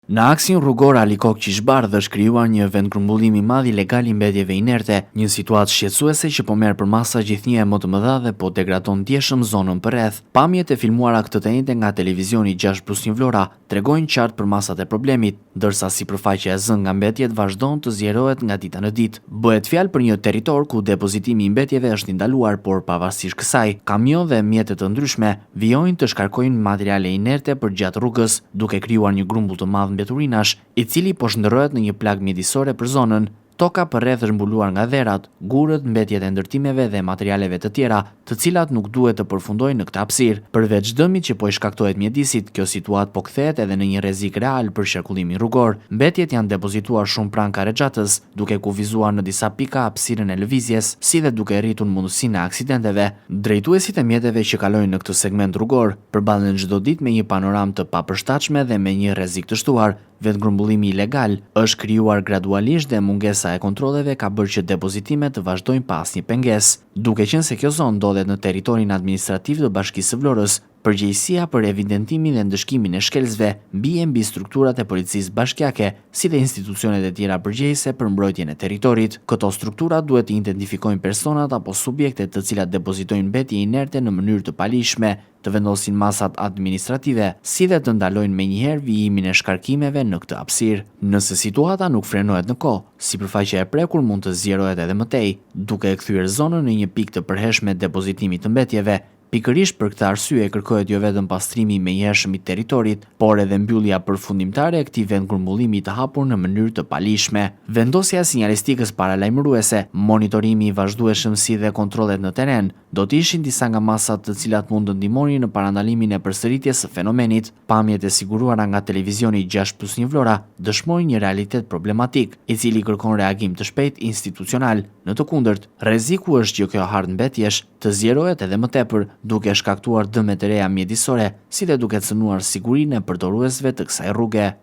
Në aksin rrugor Alikok Qishbardh është krijuar një vendgrumbullimi i madh ilegal i mbetjeve inerte, një situatë shqetësuese që po merr përmasa gjithnjë më të mëdha dhe po degradon ndjeshëm zonën përreth. Pamjet e filmuara këtë të njëjtë nga televizioni 6+1 Vlora tregojnë qartë përmasat e problemit, ndërsa sipërfaqja e zënë nga mbetjet vazhdon të zgjerohet nga dita në ditë. Bëhet fjalë për një territor ku depozitimi i mbetjeve është i ndaluar, por pavarësisht kësaj, kamion dhe mjete të ndryshme vijojnë të shkarkojnë materiale inerte përgjatë rrugës, duke krijuar një grumbull të madh mbeturinash, i cili po shndërrohet në një plagë mjedisore për zonën. Toka përreth është mbuluar nga dherat, gurët, mbetjet e ndërtimeve dhe materialeve të tjera, të cilat nuk duhet të përfundojnë në këtë hapësirë. Përveç dëmit që po i shkaktohet mjedisit, kjo situatë po kthehet edhe në një rrezik real për qarkullimin rrugor. Mbetjet janë depozituar shumë pranë Karexhatës, duke kufizuar në disa pika hapësirën e lëvizjes, si dhe duke rritur mundësinë e aksidenteve. Drejtuesit e mjeteve që kalojnë në këtë segment rrugor përballen çdo ditë me një panoramë të papërshtatshme dhe me një rrezik të shtuar. Vendgrumbullimi ilegal është krijuar gradualisht dhe mungesa e kontrolleve ka bërë që depozitimet të vazhdojnë pa asnjë pengesë. Duke qenë se kjo zonë ndodhet në territorin administrativ të Bashkisë së Vlorës, përgjegjësia për evidentimin dhe ndëshkimin e shkelësve bie mbi strukturat e policisë bashkiake, si dhe institucionet e tjera përgjegjëse për mbrojtjen e territorit. Këto struktura duhet të identifikojnë personat apo subjektet të cilat depozitojnë mbetje inerte në mënyrë të palishme, të vendosin masat administrative, si dhe të ndalojnë menjëherë vijimin e shkarkimeve në këtë hapësirë. Nëse situata nuk frenohet në kohë, sipërfaqja e prekur mund të zgjerohet edhe më tej, duke e kthyer zonën në një pikë të përhershme depozitimit të mbetjeve. Pikërisht për këtë arsye kërkohet jo vetëm pastrimi i menjëhershëm i territorit, por edhe mbyllja përfundimtare e këtij vendgrumbullimi të hapur në mënyrë të palishme. Vendosja e sinjalistikës paralajmëruese, monitorimi i vazhdueshëm si dhe kontrollet në terren do të ishin disa nga masat të cilat mund të ndihmonin në parandalimin e përsëritjes së fenomenit. Pamjet e siguruara nga televizioni 6+1 Vlora dëshmojnë një realitet problematik, i cili kërkon reagim të shpejtë institucional. Në të kundërt, rreziku është që kjo hartë mbetjesh të zgjerohet edhe më tepër, duke shkaktuar dëme të reja mjedisore, si dhe duke cënuar sigurinë e përdoruesve të kësaj rruge.